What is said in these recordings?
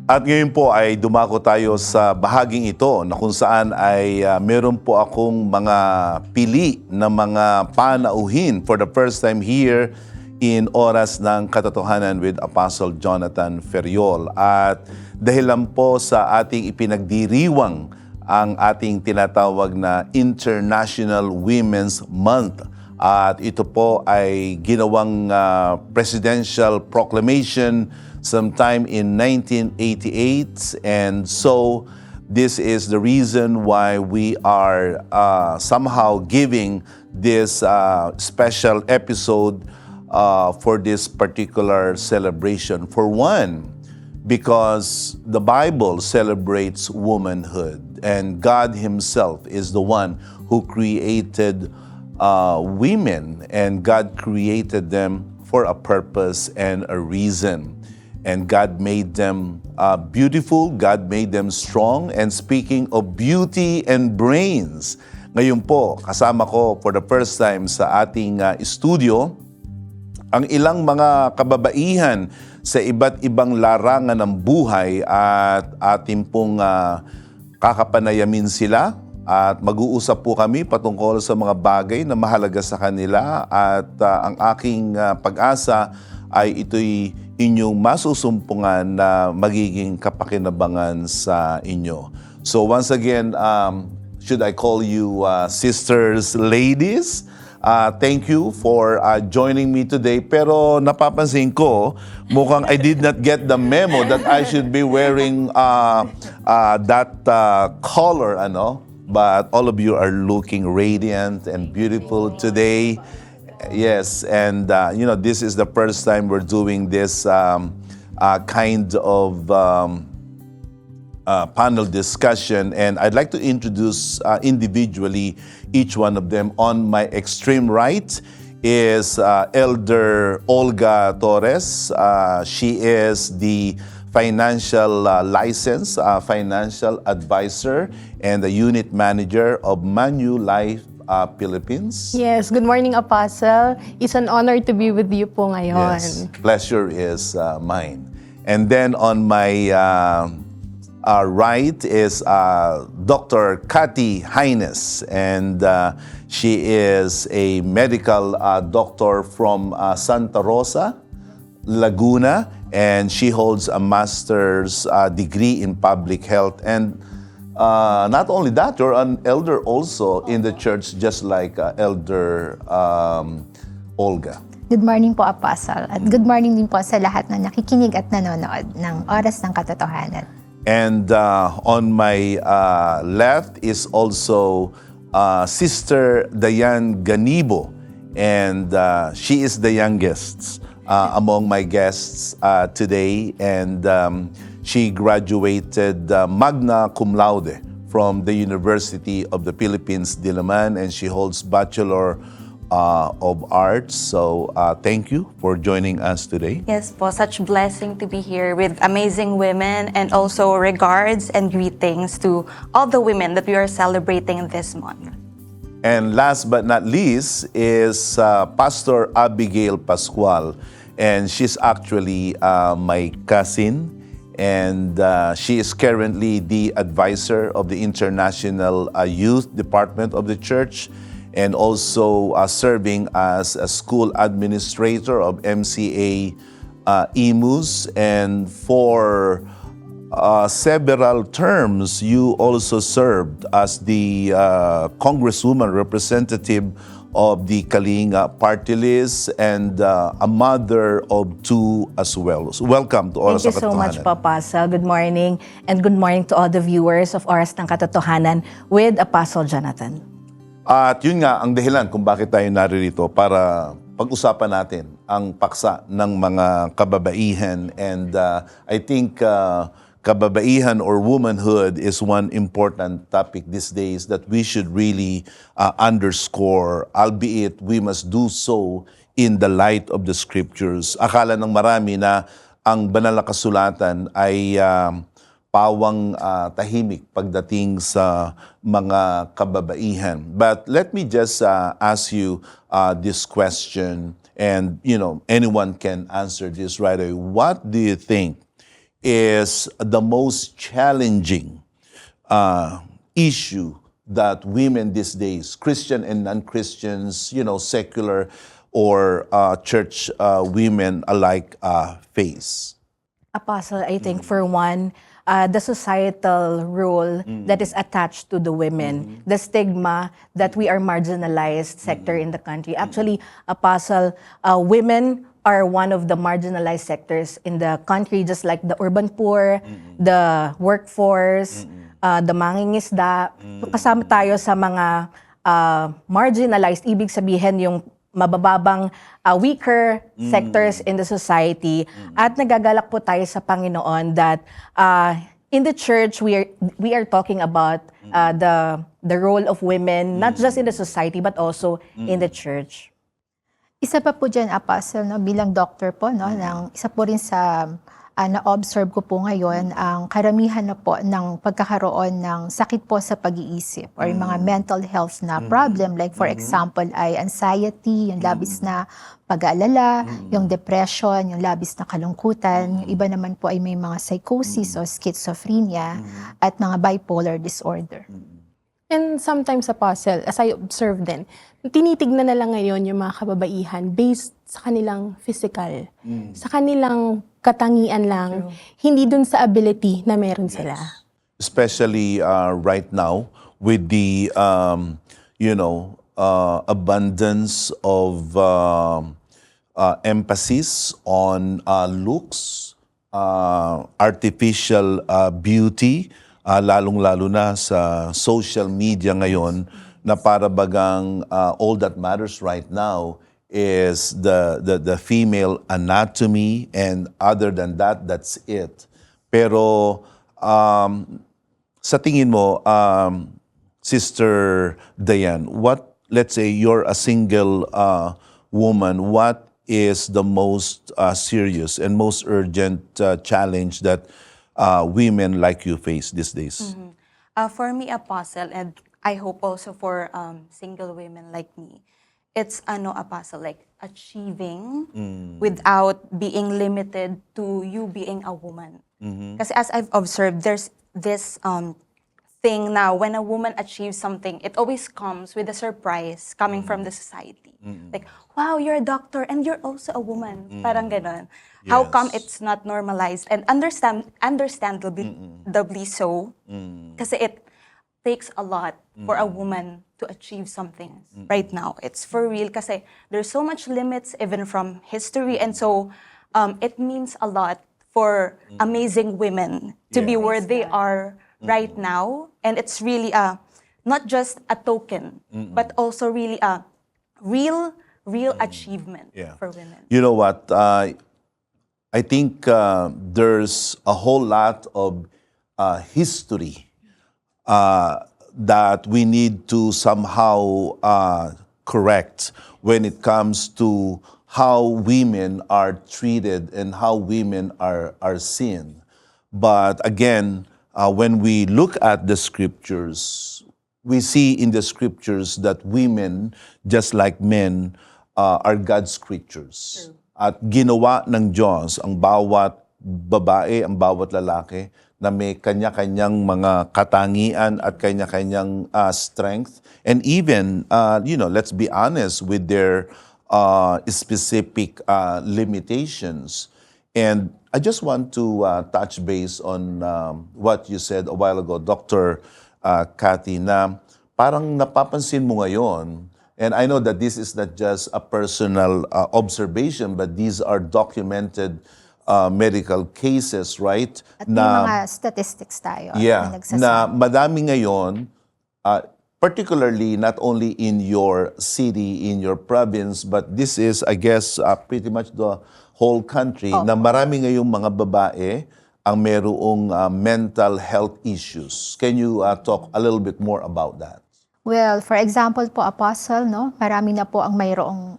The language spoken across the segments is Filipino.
At ngayon po ay dumako tayo sa bahaging ito na kung saan ay meron po akong mga pili na mga panauhin for the first time here in Oras ng Katotohanan with Apostle Jonathan Ferriol. At dahil lang po sa ating ipinagdiriwang ang ating tinatawag na International Women's Month. At ito po ay ginawang presidential proclamation sometime in 1988, and so this is the reason why we are somehow giving this special episode for this particular celebration. For one, because the Bible celebrates womanhood, and God Himself is the one who created women, and God created them for a purpose and a reason. And God made them beautiful, God made them strong. And speaking of beauty and brains, ngayon po, kasama ko for the first time sa ating studio, ang ilang mga kababaihan sa iba't ibang larangan ng buhay at ating pong kakapanayamin sila. At mag-uusap po kami patungkol sa mga bagay na mahalaga sa kanila. At ang aking pag-asa ay ito'y inyong masusumpungan na magiging kapakinabangan sa inyo. So once again, should I call you sisters, ladies? Thank you for joining me today. Pero napapansin ko, mukhang I did not get the memo that I should be wearing that color, ano? But all of you are looking radiant and beautiful today. Yes, and this is the first time we're doing this kind of panel discussion, and I'd like to introduce individually each one of them. On my extreme right is Elder Olga Torres. She is the financial license, financial advisor, and the unit manager of Manulife Philippines. Yes, good morning, Apostle. It's an honor to be with you po ngayon. Yes, pleasure is mine. And then on my right is Dr. Cathy Hines, and she is a medical doctor from Santa Rosa, Laguna, and she holds a master's degree in public health. And not only that, you're an elder also in the church, just like Elder Olga. Good morning po, Apostle. At good morning din po sa lahat na nakikinig at nanonood ng Oras ng Katotohanan. And on my left is also Sister Dayan Ganibo. And she is the youngest among my guests today. And she graduated magna cum laude from the University of the Philippines, Diliman, and she holds Bachelor of Arts. So thank you for joining us today. Yes po, such blessing to be here with amazing women, and also regards and greetings to all the women that we are celebrating this month. And last but not least is Pastor Abigail Pascual, and she's actually my cousin. And she is currently the advisor of the International Youth Department of the church, and also serving as a school administrator of MCA Imus. And for several terms, you also served as the Congresswoman representative of the Kalinga Party List, and a mother of two as well. So welcome to Oras ng Thank you so much, Katotohanan. Papasa. Good morning, and good morning to all the viewers of Oras ng Katotohanan with Apostle Jonathan. At yun nga ang dahilan kung bakit tayo naririto, para pag-usapan natin ang paksa ng mga kababaihan. And I think kababaihan or womanhood is one important topic these days that we should really underscore, albeit we must do so in the light of the scriptures. Akala ng marami na ang banal na kasulatan ay pawang tahimik pagdating sa mga kababaihan. But let me just ask you this question, and anyone can answer this right away. What do you think is the most challenging issue that women these days, Christian and non-Christians, secular or church women alike, face? Apostle, I think for one, the societal role that is attached to the women, the stigma that we are marginalized sector in the country. Actually, Apostle, women are one of the marginalized sectors in the country, just like the urban poor, the workforce, the mangingisda. Kasama tayo sa mga marginalized, ibig sabihin yung mabababang weaker sectors in the society. At nagagalak po tayo sa Panginoon that in the church, we are talking about the role of women, not just in the society, but also in the church. Isa pa po dyan, Apostle, no, bilang doctor po, no, isa po rin sa na-observe ko po ngayon, ang karamihan na po ng pagkakaroon ng sakit po sa pag-iisip or yung mga mental health na problem, like for example ay anxiety, yung labis na pag-aalala, yung depression, yung labis na kalungkutan, yung iba naman po ay may mga psychosis o schizophrenia at mga bipolar disorder. And sometimes, Apostle, as I observe din, tinitignan na lang ngayon yung mga kababaihan based sa kanilang physical, sa kanilang katangian lang, hindi dun sa ability na meron sila. Especially right now with the abundance of emphasis on looks, artificial beauty, lalong-lalo na sa social media ngayon, na para bagang all that matters right now is the female anatomy, and other than that, that's it. Pero sa tingin mo, Sister Diane, let's say you're a single woman, what is the most serious and most urgent challenge that women like you face these days? For me, Apostle, and I hope also for single women like me, it's Apostle, like achieving without being limited to you being a woman. Kasi as I've observed, there's this thing now, when a woman achieves something, it always comes with a surprise coming from the society. Like, wow, you're a doctor and you're also a woman. Parang ganon. How come it's not normalized? And understandably so. Kasi it takes a lot for a woman to achieve something right now. It's for real kasi there's so much limits even from history, and so it means a lot for amazing women to be where they are right now, and it's really not just a token but also really a real achievement for women. You know what? I think there's a whole lot of history that we need to somehow correct when it comes to how women are treated and how women are seen. But again, when we look at the scriptures, we see in the scriptures that women, just like men, are God's creatures. At ginawa ng Diyos ang bawat babae, ang bawat lalaki, na may kanya-kanyang mga katangian at kanya-kanyang strength. And even, let's be honest with their specific limitations. And I just want to touch base on what you said a while ago, Dr. Cathy, na parang napapansin mo ngayon, and I know that this is not just a personal observation, but these are documented medical cases, right? At may mga statistics tayo. Yeah, na madami ngayon, particularly not only in your city, in your province, but this is, I guess, pretty much the whole country, na marami ngayong mga babae ang merong mental health issues. Can you talk a little bit more about that? Well, for example po, Apostle, no, marami na po ang mayroong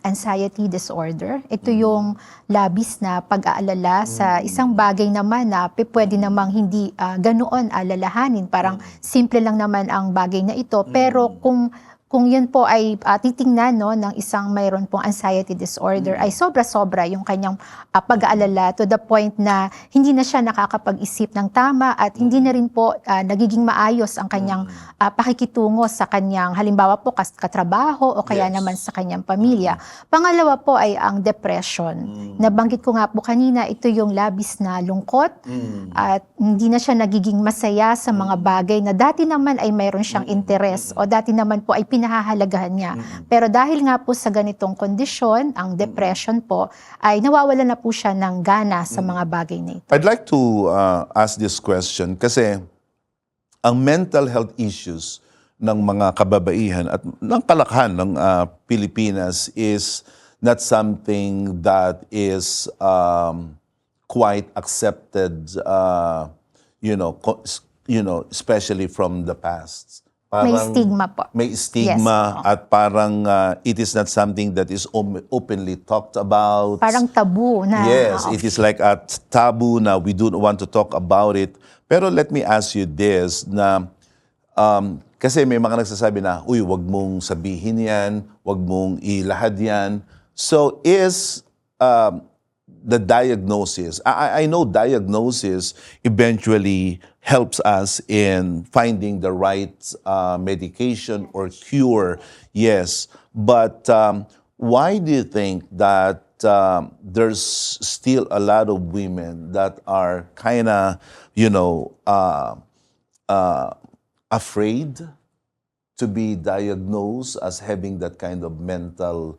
anxiety disorder. Ito yung labis na pag-aalala sa isang bagay naman na pwede namang hindi ganoon alalahanin. Parang simple lang naman ang bagay na ito. Pero kung kung yun po ay titingnan no, ng isang mayroon pong anxiety disorder, ay sobra-sobra yung kanyang pag-aalala to the point na hindi na siya nakakapag-isip ng tama at hindi na rin po nagiging maayos ang kanyang pakikitungo sa kanyang halimbawa po katrabaho o kaya Yes. naman sa kanyang pamilya. Pangalawa po ay ang depression. Nabanggit ko nga po kanina, ito yung labis na lungkot at hindi na siya nagiging masaya sa mga bagay na dati naman ay mayroon siyang interes o dati naman po ay pinahahalagahan niya. Pero dahil nga po sa ganitong kondisyon, ang depression po, ay nawawala na po siya ng gana sa mga bagay na ito. I'd like to ask this question kasi ang mental health issues ng mga kababaihan at ng kalakhan ng Pilipinas is not something that is quite accepted, especially from the past. May stigma po. May stigma Yes. at parang it is not something that is openly talked about. Parang tabu na. Yes, it is like a taboo na we don't want to talk about it. Pero let me ask you this, na kasi may mga nagsasabi na, uy, wag mong sabihin yan, wag mong ilahad yan. So is the diagnosis, I know diagnosis eventually helps us in finding the right medication or cure, yes. But why do you think that there's still a lot of women that are kind of, afraid to be diagnosed as having that kind of mental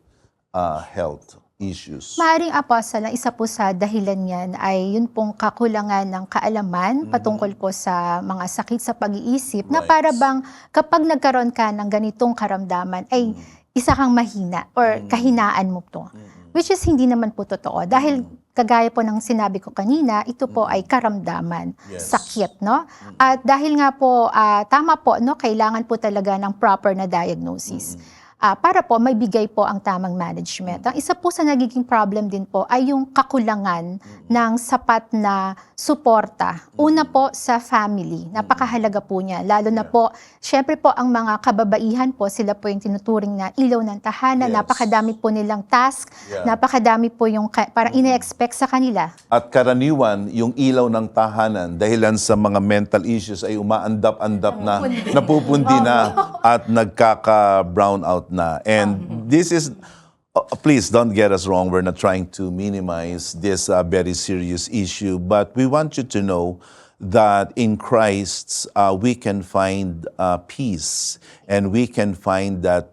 health issues? Maaring Apostle, ang isa po sa dahilan niyan ay yun pong kakulangan ng kaalaman patungkol po sa mga sakit sa pag-iisip na Right. para bang kapag nagkaroon ka ng ganitong karamdaman ay isa kang mahina or kahinaan mo to. Which is hindi naman po totoo. Dahil kagaya po ng sinabi ko kanina, ito po ay karamdaman, Yes. sakit, no? At dahil nga po, tama po, no, kailangan po talaga ng proper na diagnosis. Para po maibigay po ang tamang management. Ang isa po sa nagiging problem din po ay yung kakulangan ng sapat na suporta. Una po sa family, napakahalaga po niya. Lalo na po, syempre po ang mga kababaihan po, sila po yung tinuturing na ilaw ng tahanan. Yes. Napakadami po nilang task, Yeah. napakadami po yung parang ine-expect sa kanila. At karaniwan, yung ilaw ng tahanan, dahilan sa mga mental issues ay umaandap-andap na, napupundi na, at nagkaka-brown out na. And this is, please don't get us wrong, we're not trying to minimize this very serious issue, but we want you to know that in Christ, we can find peace and we can find that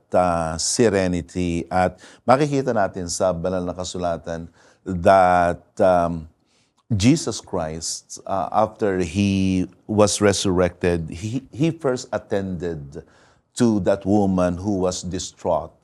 serenity. At makikita natin sa banal na kasulatan that Jesus Christ, after He was resurrected, He first attended to that woman who was distraught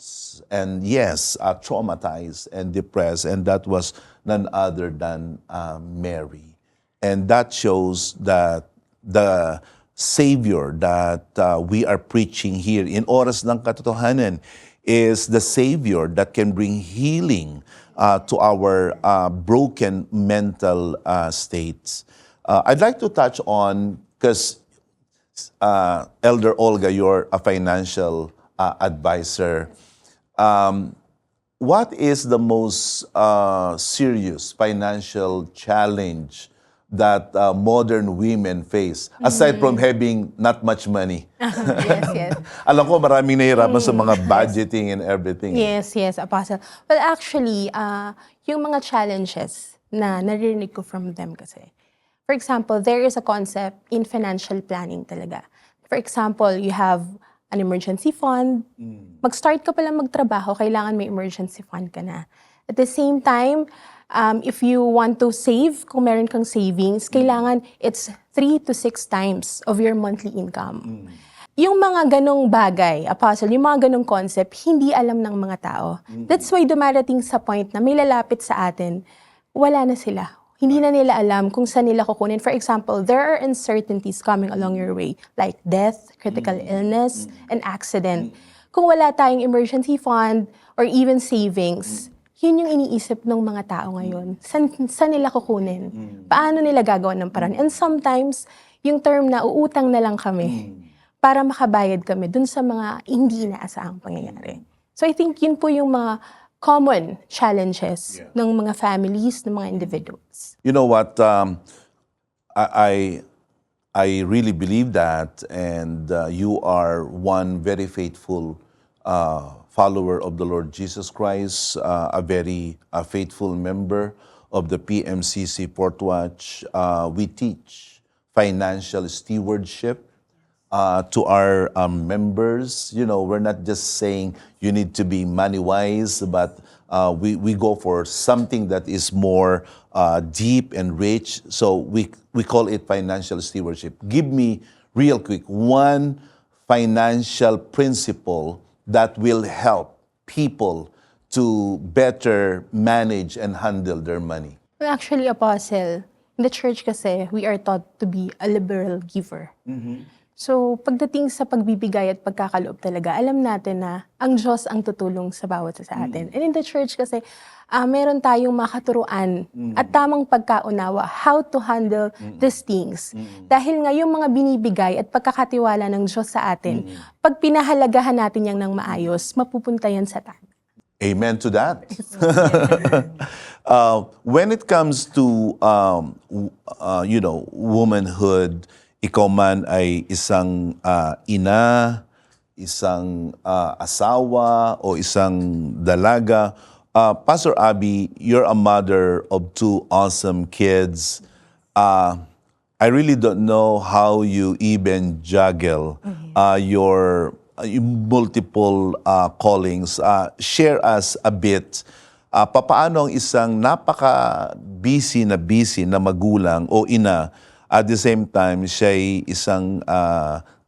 and yes, traumatized and depressed, and that was none other than Mary. And that shows that the Savior that we are preaching here in Oras ng Katotohanan is the Savior that can bring healing to our broken mental states. I'd like to touch on, because Elder Olga, you're a financial advisor. What is the most serious financial challenge that modern women face, aside from having not much money? Yes, yes. Alam ko maraming nahihirapan sa mga budgeting and everything. Yes, yes, Apostle. Well, actually, yung mga challenges na naririnig ko from them kasi. For example, there is a concept in financial planning talaga. For example, you have an emergency fund. Mag-start ka pala magtrabaho, kailangan may emergency fund ka na. At the same time, if you want to save, kung meron kang savings, kailangan it's 3 to 6 times of your monthly income. Yung mga ganong bagay, Apostle, yung mga ganong concept, hindi alam ng mga tao. That's why dumarating sa point na may lalapit sa atin, wala na sila. Hindi na nila alam kung saan nila kukunin. For example, there are uncertainties coming along your way, like death, critical illness, and accident. Kung wala tayong emergency fund or even savings, yun yung iniisip ng mga tao ngayon. Saan nila kukunin? Paano nila gagawa ng paraan? And sometimes, yung term na uutang na lang kami. para makabayad kami dun sa mga hindi inaasahang pangyayari. So I think yun po yung mga common challenges ng mga families, ng mga individuals. You know what? I really believe that, and you are one very faithful follower of the Lord Jesus Christ, a very faithful member of the PMCC Port Watch. We teach financial stewardship to our members. You know, we're not just saying you need to be money wise, but we go for something that is more deep and rich. So we call it financial stewardship. Give me real quick one financial principle that will help people to better manage and handle their money. Well, actually, Apostle, in the church kasi, we are taught to be a liberal giver. So, pagdating sa pagbibigay at pagkakaloob talaga, alam natin na ang Diyos ang tutulong sa bawat isa sa atin. And in the church kasi, meron tayong makaturuan at tamang pagkaunawa how to handle these things. Dahil nga yung mga binibigay at pagkakatiwala ng Diyos sa atin, pag pinahalagahan natin yan ng maayos, mapupunta yan sa tayo. Amen to that. When it comes to, womanhood, ikaw man ay isang ina, isang asawa, o isang dalaga. Pastor Abby, you're a mother of two awesome kids. I really don't know how you even juggle your multiple callings. Share us a bit. Papaano ang isang napaka-busy na magulang o ina, at the same time, siya'y isang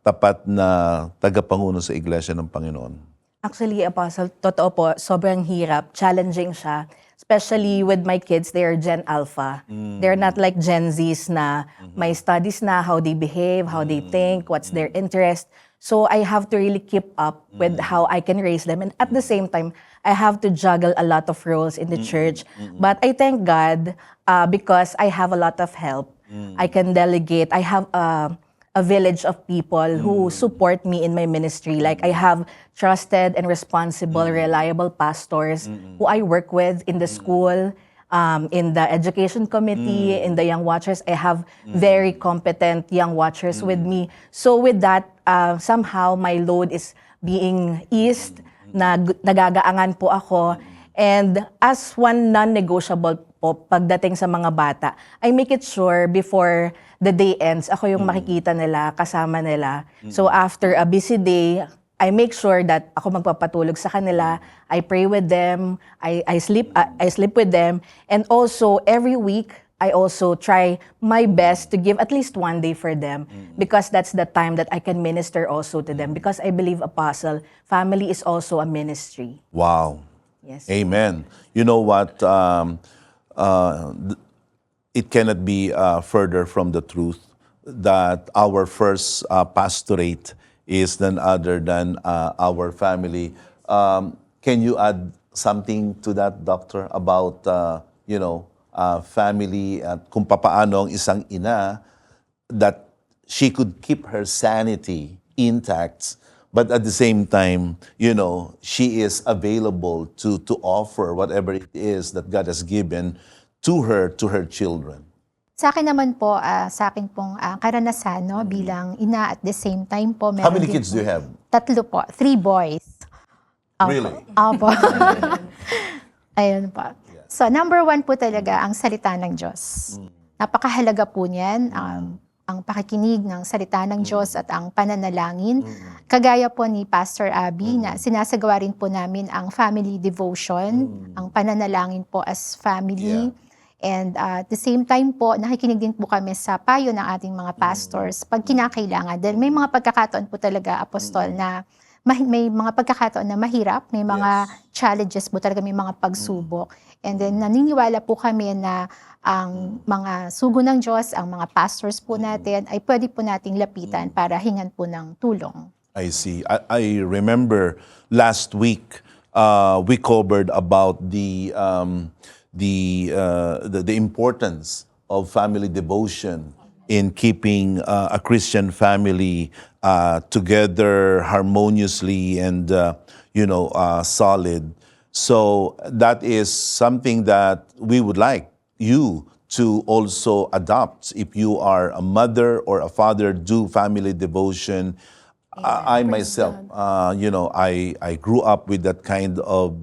tapat na tagapanguno sa Iglesia ng Panginoon? Actually, Apostle, totoo po, sobrang hirap, challenging siya. Especially with my kids, they are Gen Alpha. They're not like Gen Zs na may studies na, how they behave, how they think, what's their interest. So I have to really keep up with how I can raise them. And at the same time, I have to juggle a lot of roles in the church. But I thank God because I have a lot of help. I can delegate. I have a village of people who support me in my ministry. Like I have trusted and responsible, reliable pastors who I work with in the school, in the education committee, in the Young Watchers. I have very competent Young Watchers with me. So with that, somehow my load is being eased. Nagagaangan po ako. And as one non-negotiable po, pagdating sa mga bata, I make it sure before the day ends, ako yung makikita nila, kasama nila. So after a busy day, I make sure that ako magpapatulog sa kanila. I pray with them. I sleep with them. And also, every week, I also try my best to give at least one day for them because that's the time that I can minister also to them. Because I believe, Apostle, family is also a ministry. Wow. Yes. Amen. You know what? It cannot be further from the truth that our first pastorate is none other than our family. Can you add something to that, Doctor, about family at kung papaano ang isang ina that she could keep her sanity intact, but at the same time, she is available to offer whatever it is that God has given to her children? Sa akin naman po, sa akin pong karanasan, no, bilang ina at the same time po. How many kids do you have? 3 po. 3 boys. Opo. Really? Opo. Ayun po. So, number 1 po talaga ang salita ng Diyos. Napakahalaga po niyan. Ang pakikinig ng salita ng Diyos at ang pananalangin. Kagaya po ni Pastor Abby na sinasagawa rin po namin ang family devotion, ang pananalangin po as family. And at the same time po, nakikinig din po kami sa payo ng ating mga pastors pag kinakailangan. Dahil may mga pagkakataon po talaga, Apostol, na may mga pagkakataon na mahirap, may mga challenges po talaga, may mga pagsubok. And then naniniwala po kami na ang mga sugo ng Diyos, ang mga pastors po natin, ay pwede po nating lapitan para hingan po ng tulong. I see. I remember last week we covered about the importance of family devotion in keeping a Christian family together harmoniously and solid. So that is something that we would like you to also adopt. If you are a mother or a father, do family devotion. I myself, I grew up with that kind of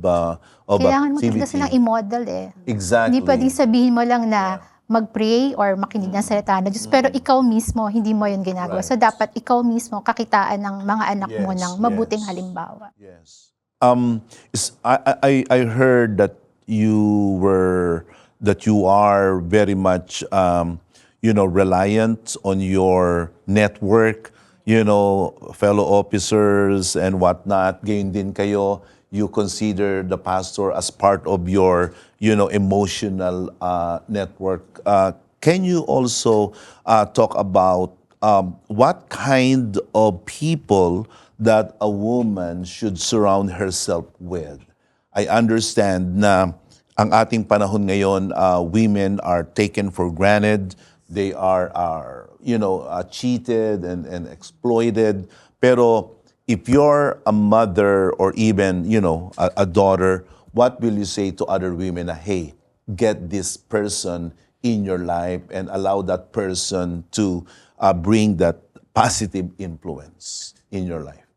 Kailangan mo talaga activity. silang i-model eh. Exactly. Hindi pwedeng sabihin mo lang na mag-pray or makinig ng salita ng Diyos, pero ikaw mismo, hindi mo yun ginagawa. Right. So dapat ikaw mismo, kakitaan ng mga anak mo Yes, ng mabuting yes. halimbawa. Yes. I heard that you are very much reliant on your network, fellow officers and whatnot. Gayon din kayo, you consider the pastor as part of your emotional network. Can you also talk about what kind of people that a woman should surround herself with? I understand na ang ating panahon ngayon, women are taken for granted. They are cheated and exploited. Pero if you're a mother or even, a daughter, what will you say to other women na, hey, get this person in your life and allow that person to bring that positive influence in your life?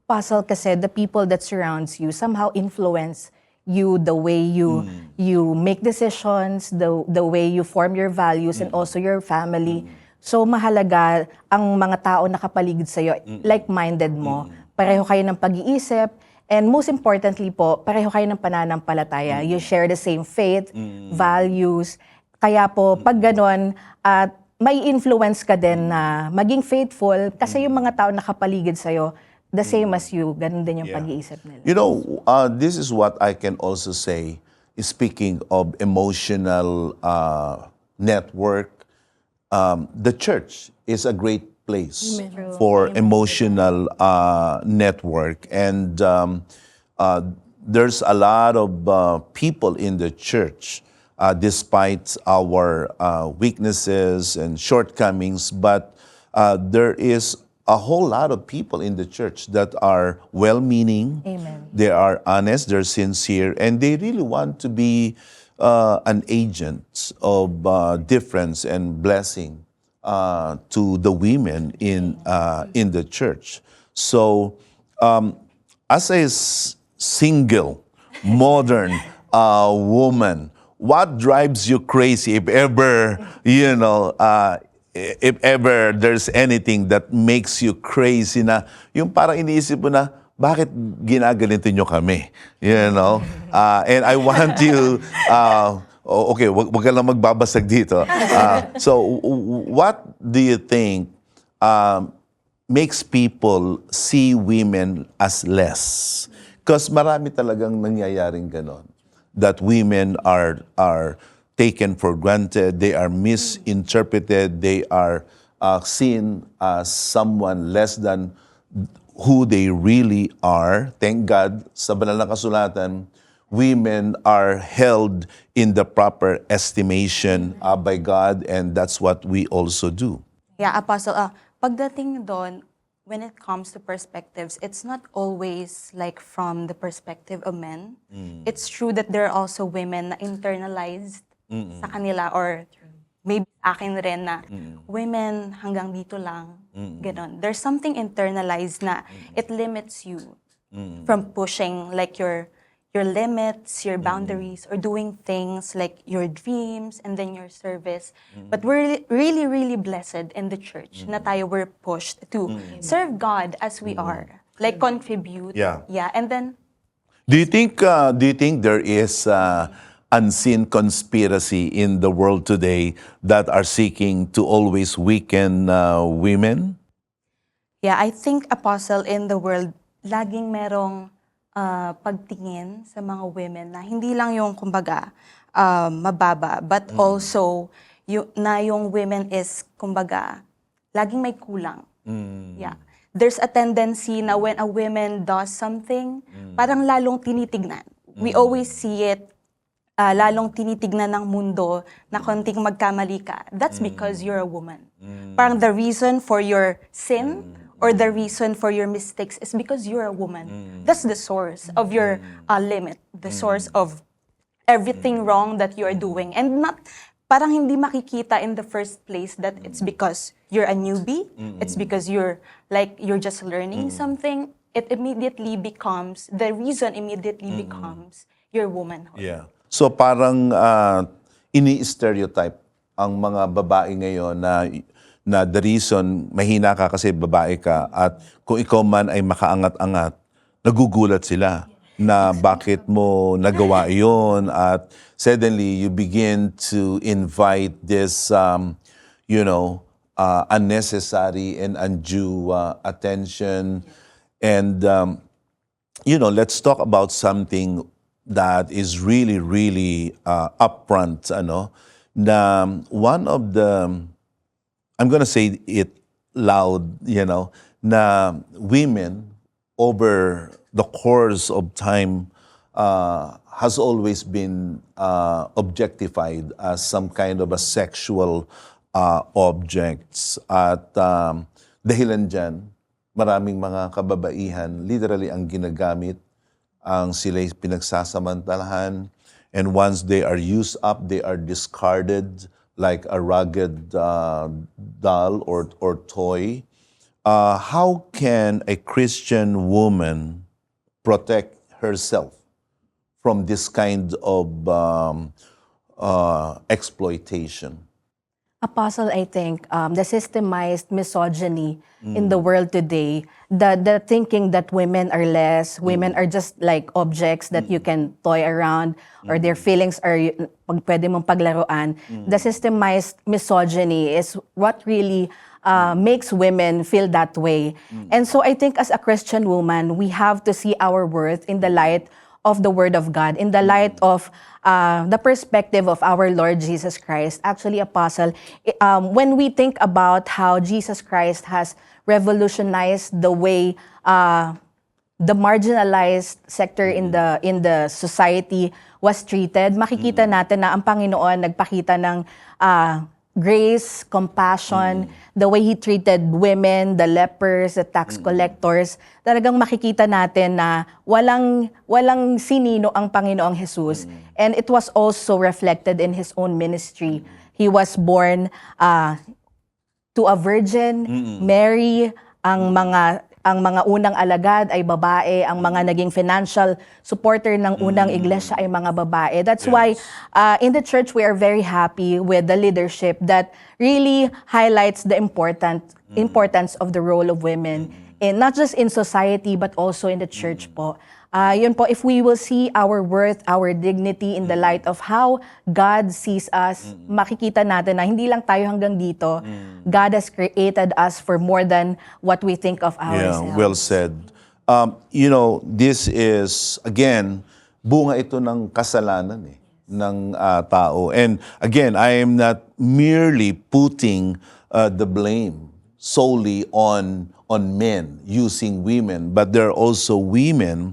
Apostle, kasi the people that surrounds you somehow influence you, the way you make decisions, the way you form your values and also your family. So mahalaga ang mga tao nakapaligid sa iyo, like-minded mo. Pareho kayo ng pag-iisip, and most importantly po, pareho kayo ng pananampalataya. You share the same faith, values. Kaya po pag ganon, at may influence ka din na maging faithful kasi yung mga tao nakapaligid sa iyo the same as you, ganun din yung pag-iisip nila. This is what I can also say, speaking of emotional network. The church is a great place for emotional network. And there's a lot of people in the church, despite our weaknesses and shortcomings, but there is a whole lot of people in the church that are well-meaning. Amen. They are honest, they're sincere, and they really want to be an agent of difference and blessing to the women in the church. So, as a single, modern woman, what drives you crazy if ever, if ever there's anything that makes you crazy na yung parang iniisip mo na, bakit ginaganito nyo kami? And I want you, okay, wag ka lang magbabasag dito. So, what do you think makes people see women as less? Because marami talagang nangyayaring ganon. That women are taken for granted, they are misinterpreted, they are seen as someone less than who they really are. Thank God, sa banal na kasulatan, women are held in the proper estimation by God, and that's what we also do. Yeah, Apostle, pagdating doon, when it comes to perspectives, it's not always like from the perspective of men. It's true that there are also women na internalized sa kanila, or maybe akin rin na women hanggang dito lang, ganon. There's something internalized na it limits you from pushing like your limits, your boundaries, or doing things like your dreams and then your service. But we're really, really blessed in the church na tayo were pushed to serve God as we are, like contribute. Yeah. And then Do you think there is unseen conspiracy in the world today that are seeking to always weaken women? yeah, I think, Apostle, in the world, laging merong pagtingin sa mga women na hindi lang yung kumbaga mababa, but also yung women is kumbaga laging may kulang. Yeah. There's a tendency na when a woman does something, parang lalong tinitignan. We always see it, lalong tinitignan ng mundo na konting magkamali ka. That's because you're a woman. Parang the reason for your sin or the reason for your mistakes is because you're a woman. That's the source of your limit, the source of everything wrong that you are doing. And not, parang hindi makikita in the first place that it's because you're a newbie, it's because you're just learning something. It immediately becomes, the reason immediately becomes your womanhood. Yeah. So parang ini-stereotype ang mga babae ngayon na the reason mahina ka kasi babae ka at kung ikaw man ay makaangat-angat, nagugulat sila na bakit mo nagawa iyon at suddenly you begin to invite this unnecessary and undue attention and let's talk about something that is really upfront na one of the I'm gonna say it loud, na women over the course of time has always been objectified as some kind of a sexual objects. At dahilan dyan, maraming mga kababaihan, literally ang ginagamit, ang sila'y pinagsasamantalahan, and once they are used up, they are discarded like a rugged doll or toy. How can a Christian woman protect herself from this kind of exploitation? Apostle, I think the systemized misogyny in the world today, the thinking that women are less, women are just like objects that you can toy around, or their feelings are pwede mong paglaruan. The systemized misogyny is what really makes women feel that way. And so I think as a Christian woman, we have to see our worth in the light of the Word of God, in the light of the perspective of our Lord Jesus Christ. Actually, Apostle, when we think about how Jesus Christ has revolutionized the way the marginalized sector in the society was treated, makikita natin na ang Panginoon nagpakita ng grace, compassion, the way He treated women, the lepers, the tax collectors. Talagang makikita natin na walang sinino ang Panginoong Jesus. And it was also reflected in His own ministry. He was born to a virgin, Mary, ang mga unang alagad ay babae, ang mga naging financial supporter ng unang iglesia ay mga babae. That's why in the church we are very happy with the leadership that really highlights the importance of the role of women, in not just in society but also in the church po. Yun po, if we will see our worth, our dignity in the light of how God sees us, makikita natin na hindi lang tayo hanggang dito. God has created us for more than what we think of ourselves. Yeah, well said. This is, again, bunga ito ng kasalanan ng tao. And again, I am not merely putting the blame solely on men using women, but there are also women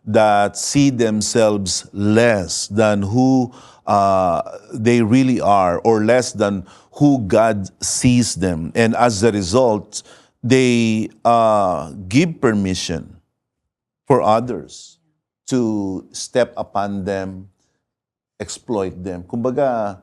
that see themselves less than who they really are, or less than who God sees them. And as a result, they give permission for others to step upon them, exploit them. Kumbaga,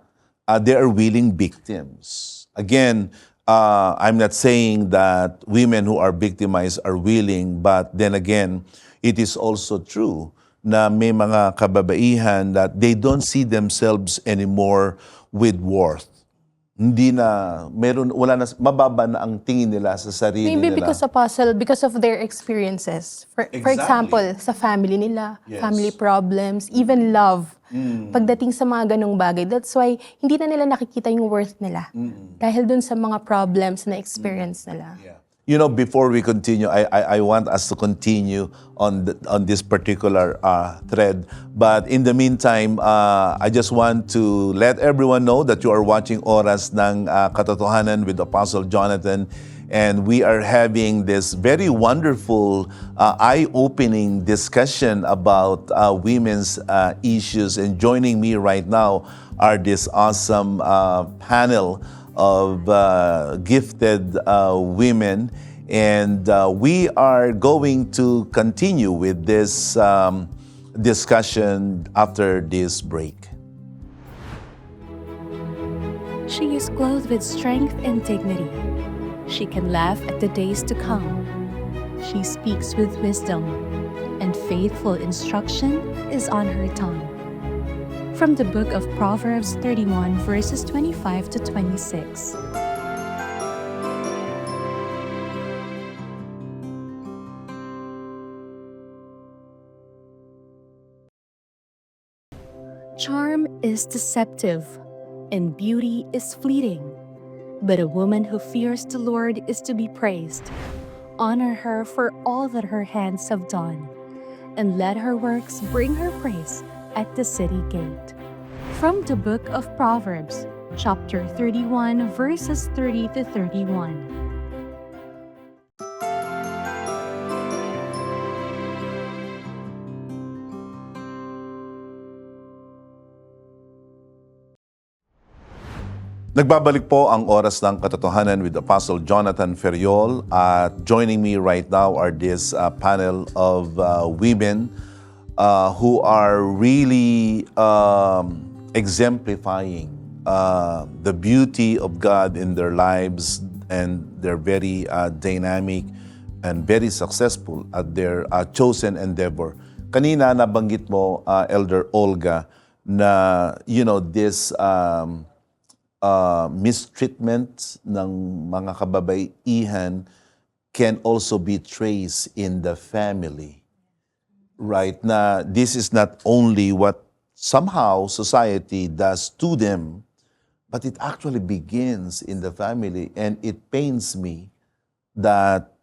they are willing victims. Again, I'm not saying that women who are victimized are willing, but then again, it is also true na may mga kababaihan that they don't see themselves anymore with worth. Hindi na, wala na, mababa na ang tingin nila sa sarili Maybe nila. because of their experiences. For example, sa family nila, Yes. family problems, even love. Pagdating sa mga ganong bagay, that's why hindi na nila nakikita yung worth nila. Dahil dun sa mga problems na experience nila. Yeah. Before we continue, I want us to continue on this particular thread. But in the meantime, I just want to let everyone know that you are watching Oras ng Katotohanan with Apostle Jonathan. And we are having this very wonderful, eye-opening discussion about women's issues. And joining me right now are this awesome panel of gifted women. And we are going to continue with this discussion after this break. She is clothed with strength and dignity. She can laugh at the days to come. She speaks with wisdom, and faithful instruction is on her tongue. From the book of Proverbs 31, verses 25 to 26. Charm is deceptive, and beauty is fleeting. But a woman who fears the Lord is to be praised. Honor her for all that her hands have done, and let her works bring her praise at the city gate. From the book of Proverbs, chapter 31, verses 30 to 31. Nagbabalik po ang Oras ng Katotohanan with Apostle Jonathan Ferriol. At joining me right now are this panel of women who are really exemplifying the beauty of God in their lives, and they're very dynamic and very successful at their chosen endeavor. Kanina nabanggit mo, Elder Olga, na this mistreatment ng mga kababaihan can also be traced in the family. Right? Na this is not only what somehow society does to them, but it actually begins in the family. And it pains me that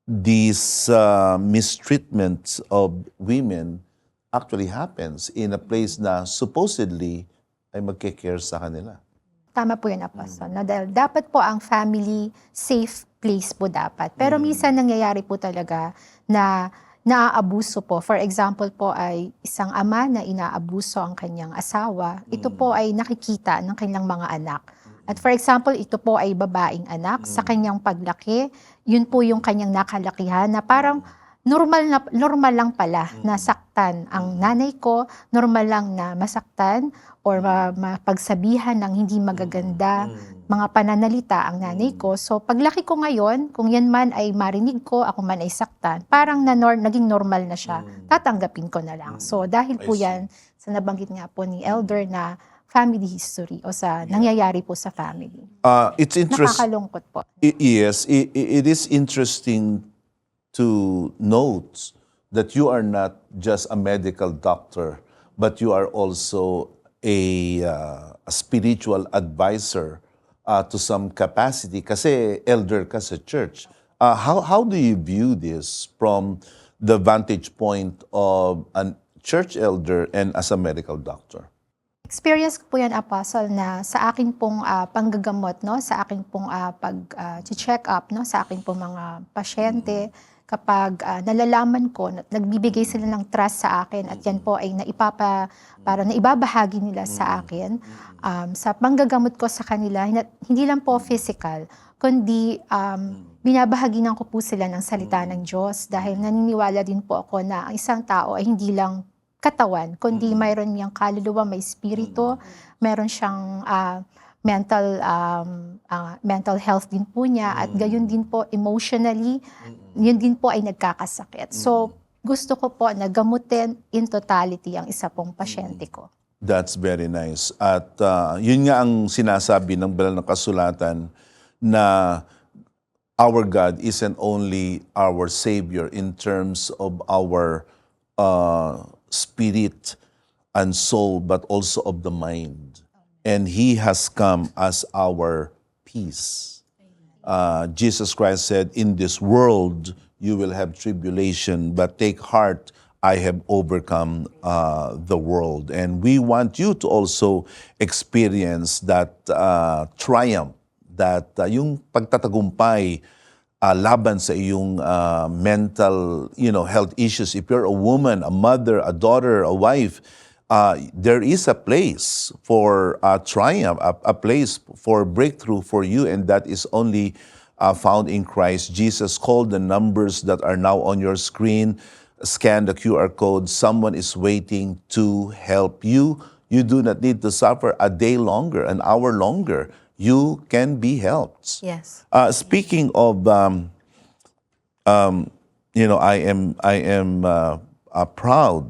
these mistreatments of women actually happens in a place na supposedly ay magke-care sa kanila. Tama po yun, Apostle. No? Dahil dapat po ang family safe place po dapat. Pero minsan nangyayari po talaga na naaabuso po. For example po ay isang ama na inaabuso ang kanyang asawa. Ito po ay nakikita ng kanyang mga anak. At for example, ito po ay babaeng anak. Sa kanyang paglaki, yun po yung kanyang nakalakihan na parang normal lang pala na saktan ang nanay ko, normal lang na masaktan or mapagsabihan ng hindi magaganda, mga pananalita ang nanay ko. So paglaki ko ngayon, kung yan man ay marinig ko, ako man ay saktan, parang naging normal na siya, tatanggapin ko na lang. So dahil po yan, sa nabanggit nga po ni Elder na family history o sa nangyayari po sa family. It's interesting. Nakakalungkot po. Yes, it is interesting to note that you are not just a medical doctor, but you are also a spiritual advisor to some capacity. Kasi elder ka sa church. How do you view this from the vantage point of a church elder and as a medical doctor? Experience ko po yan, Apostle, na sa akin pong panggagamot, no, sa akin pong pag-check up, no, sa akin pong mga pasyente, kapag nalalaman ko, nagbibigay sila ng trust sa akin at yan po ay para naibabahagi nila sa akin, sa panggagamot ko sa kanila, hindi lang po physical, kundi binabahaginan ko po sila ng salita ng Diyos dahil naniniwala din po ako na ang isang tao ay hindi lang katawan, kundi mayroon niyang kaluluwa, may spirito, meron siyang mental health din po niya at gayon din po emotionally, yun din po ay nagkakasakit. So gusto ko po na gamutin in totality ang isa pong pasyente ko. That's very nice. At yun nga ang sinasabi ng banal na kasulatan na our God isn't only our Savior in terms of our spirit and soul, but also of the mind. And He has come as our peace. Jesus Christ said, in this world you will have tribulation, but take heart, I have overcome the world. And we want you to also experience that triumph, that yung pagtatagumpay laban sa iyong mental, health issues. If you're a woman, a mother, a daughter, a wife, there is a place for triumph, a place for breakthrough for you, and that is only found in Christ Jesus. Call the numbers that are now on your screen. Scan the QR code. Someone is waiting to help you. You do not need to suffer a day longer, an hour longer. You can be helped. Yes. Speaking of, I am proud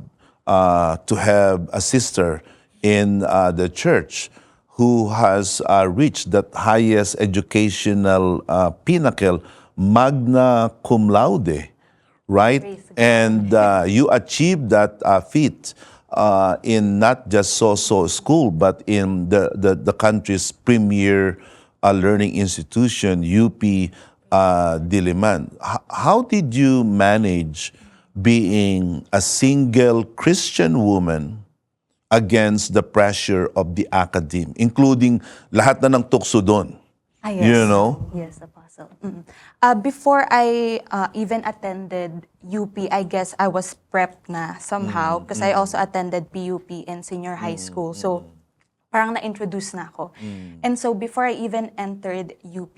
to have a sister in the church who has reached that highest educational pinnacle, magna cum laude, right? Praise God. And you achieved that feat in not just so school, but in the country's premier learning institution, UP Diliman. How did you manage being a single Christian woman against the pressure of the academe, including lahat na ng tukso doon? Ah, You know? Yes, Apostle. Before I even attended UP, I guess I was prepped na somehow because I also attended PUP in senior high school. So, parang na-introduce na ako. And so, before I even entered UP,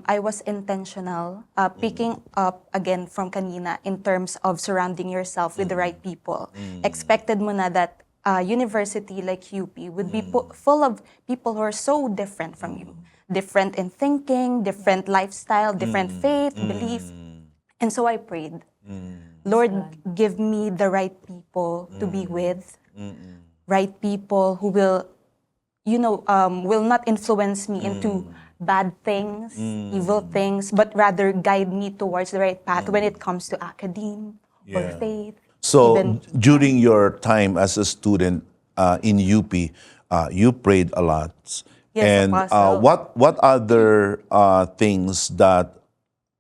I was intentional, picking up again from kanina in terms of surrounding yourself with the right people. Expected mo na that university like UP would be full of people who are so different from you. Different in thinking, different lifestyle, different faith, belief. And so I prayed, Lord, give me the right people to be with, right people who will, will not influence me into bad things, evil things, but rather guide me towards the right path when it comes to academe or faith. So Even- during your time as a student in UP, you prayed a lot. Yes, and Apostle. what other things that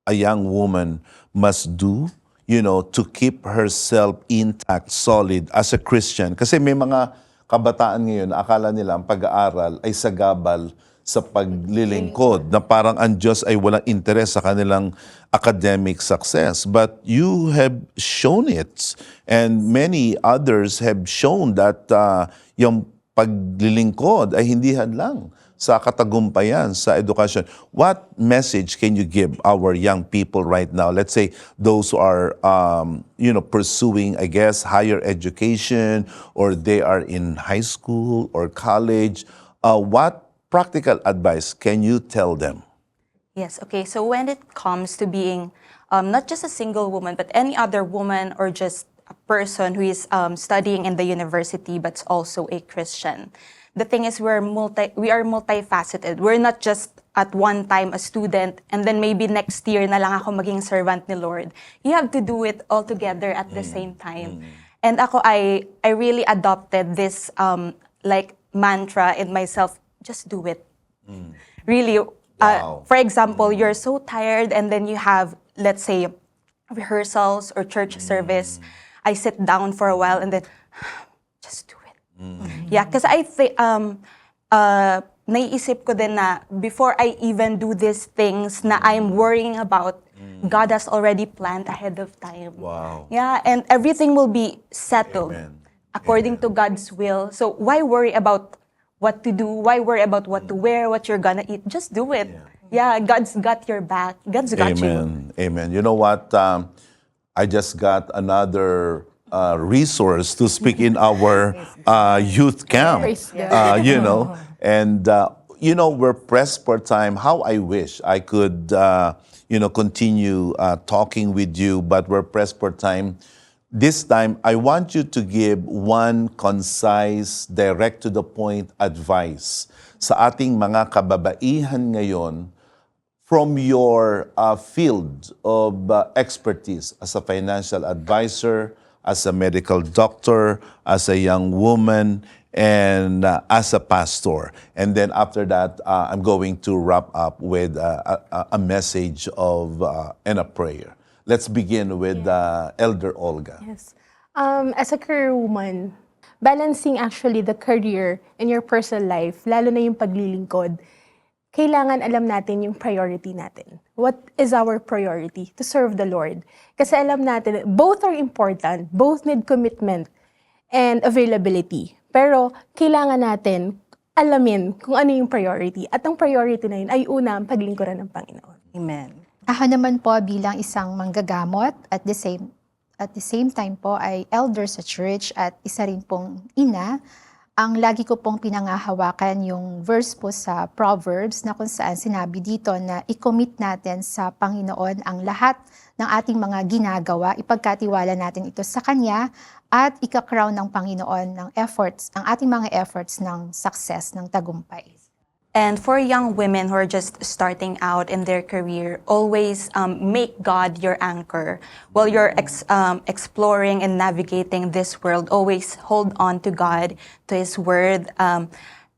a young woman must do, to keep herself intact, solid as a Christian? Kasi may mga kabataan ngayon na akala nila ang pag-aaral ay sagabal sa paglilingkod, na parang ang Diyos ay walang interes sa kanilang academic success. But you have shown it, and many others have shown that yung paglilingkod ay hindi hadlang sa katagumpayan sa edukasyon. What message can you give our young people right now? Let's say those who are, pursuing, I guess, higher education, or they are in high school or college. What practical advice can you tell them? Yes, okay. So when it comes to being not just a single woman, but any other woman or just a person who is studying in the university but also a Christian, the thing is we are multifaceted. We're not just at one time a student and then maybe next year na lang ako maging servant ni Lord. You have to do it all together at the same time. And ako, I really adopted this mantra in myself. Just do it. Really. Wow. For example, you're so tired and then you have, let's say, rehearsals or church service. I sit down for a while and then, just do it. Yeah, because I think, naiisip ko din na before I even do these things na I'm worrying about, God has already planned ahead of time. Wow. Yeah, and everything will be settled Amen. according to God's will. So why worry about what to do? Why worry about what to wear, what you're gonna eat? Just do it. Yeah, God's got your back. God's got you. Amen. Amen. You know what? I just got another resource to speak in our youth camp. Praise God. And we're pressed for time. How I wish I could, continue talking with you, but we're pressed for time. This time, I want you to give one concise, direct-to-the-point advice sa ating mga kababaihan ngayon from your field of expertise as a financial advisor, as a medical doctor, as a young woman, and as a pastor. And then after that, I'm going to wrap up with a message of and a prayer. Let's begin with Elder Olga. Yes. As a career woman, balancing actually the career and your personal life, lalo na yung paglilingkod, kailangan alam natin yung priority natin. What is our priority? To serve the Lord. Kasi alam natin, both are important, both need commitment and availability. Pero kailangan natin alamin kung ano yung priority. At ang priority na yun ay una ang paglingkuran ng Panginoon. Amen. Ako naman po bilang isang manggagamot at the same time po ay elder sa church at isa rin pong ina, ang lagi ko pong pinangahawakan yung verse po sa Proverbs na kung saan sinabi dito na i-commit natin sa Panginoon ang lahat ng ating mga ginagawa, ipagkatiwala natin ito sa Kanya at ika-crown ng Panginoon ng efforts, ang ating mga efforts ng success, ng tagumpay. And for young women who are just starting out in their career, always make God your anchor. While you're exploring and navigating this world, always hold on to God, to His Word,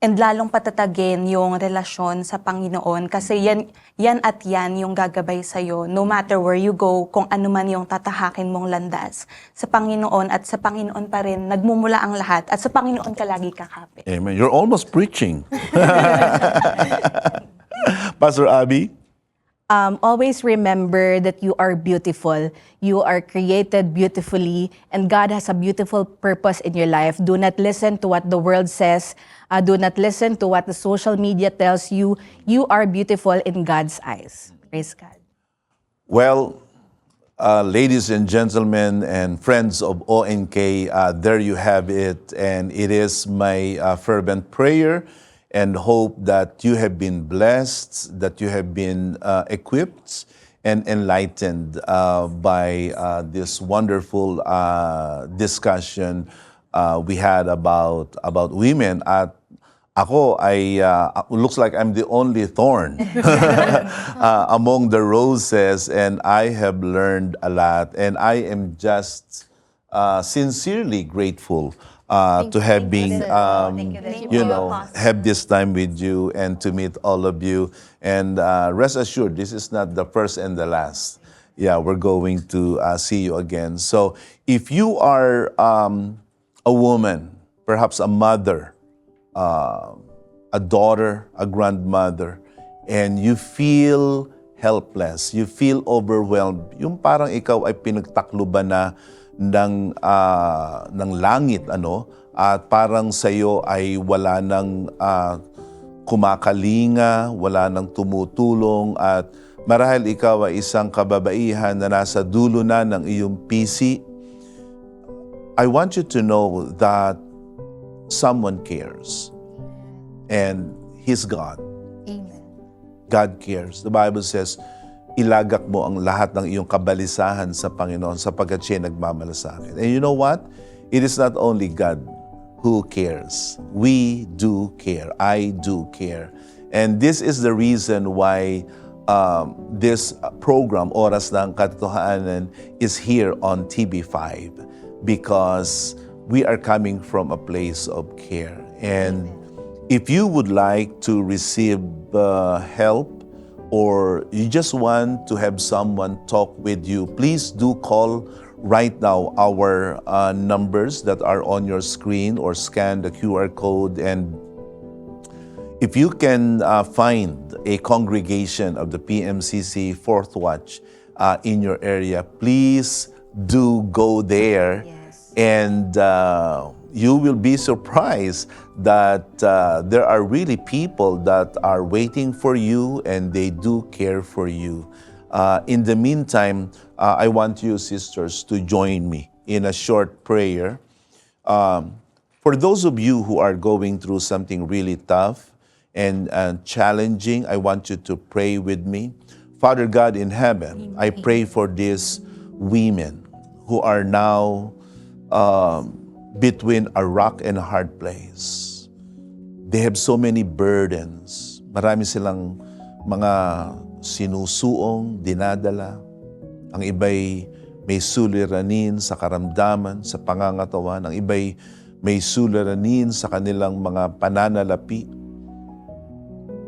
and lalong patatagin yung relasyon sa Panginoon. Kasi yan at yan yung gagabay sa'yo, no matter where you go, kung ano man yung tatahakin mong landas. Sa Panginoon at sa Panginoon pa rin, nagmumula ang lahat at sa Panginoon ka lagi kakapit. Amen. You're almost preaching. Pastor Abby? Always remember that you are beautiful. You are created beautifully, and God has a beautiful purpose in your life. Do not listen to what the world says. Do not listen to what the social media tells you. You are beautiful in God's eyes. Praise God. Well, ladies and gentlemen and friends of ONK, there you have it. And it is my fervent prayer and hope that you have been blessed, that you have been equipped and enlightened by this wonderful discussion we had about women. At ako ay looks like I'm the only thorn among the roses, and I have learned a lot, and I am just sincerely grateful to have been, have this time with you and to meet all of you. And rest assured, this is not the first and the last. Yeah, we're going to see you again. So if you are a woman, perhaps a mother, a daughter, a grandmother, and you feel helpless, you feel overwhelmed, yung parang ikaw ay pinagtakluban na ng langit, at parang sa'yo ay wala nang kumakalinga, wala nang tumutulong, at marahil ikaw ay isang kababaihan na nasa dulo na ng iyong pisi. I want you to know that someone cares. And He's God. Amen. God cares. The Bible says, ilagak mo ang lahat ng iyong kabalisahan sa Panginoon sapagkat siya nagmamalasakit. And you know what? It is not only God who cares. We do care. I do care. And this is the reason why this program, Oras ng Katotohanan, is here on TV5, because we are coming from a place of care. And if you would like to receive help, or you just want to have someone talk with you, please do call right now our numbers that are on your screen, or scan the QR code. And if you can find a congregation of the PMCC Fourth Watch in your area, please do go there. And you will be surprised that there are really people that are waiting for you, and they do care for you. In the meantime, I want you, sisters, to join me in a short prayer. For those of you who are going through something really tough and challenging, I want you to pray with me. Father God in heaven, I pray for these women who are now between a rock and a hard place. They have so many burdens. Marami silang mga sinusuong, dinadala. Ang iba'y may suliranin sa karamdaman, sa pangangatawan. Ang iba'y may suliranin sa kanilang mga pananalapi.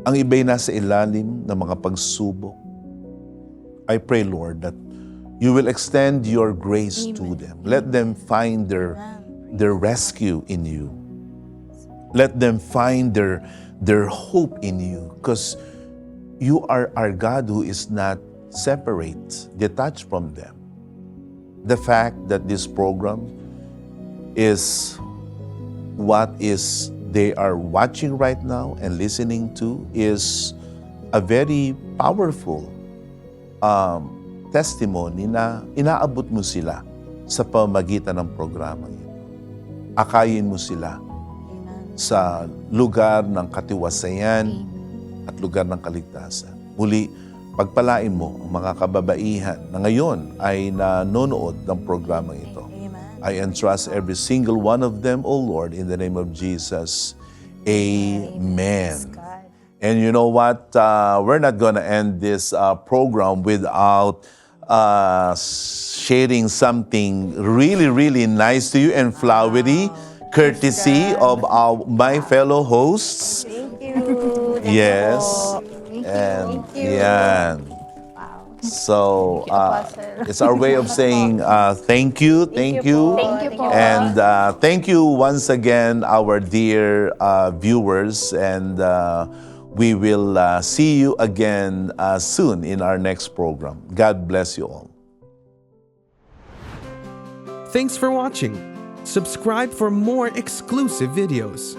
Ang iba'y nasa ilalim ng mga pagsubok. I pray, Lord, that you will extend your grace to them. Let them find their rescue in you. Let them find their hope in you, because you are our God who is not separate, detached from them. The fact that this program is what is they are watching right now and listening to is a very powerful testimony na inaabot mo sila sa pamagitan ng programa ito. Akayin mo sila sa lugar ng katiwasayan at lugar ng kaligtasan. Muli, pagpalain mo ang mga kababaihan na ngayon ay nanonood ng programa ito. I entrust every single one of them, O Lord, in the name of Jesus. Amen. And you know what? We're not going to end this program without sharing something really, really nice to you and flowery, courtesy of my fellow hosts. Thank you. Yes. And yan. So, it's our way of saying thank you. Thank you po. And thank you once again, our dear viewers. And we will see you again soon in our next program. God bless you all. Thanks for watching. Subscribe for more exclusive videos.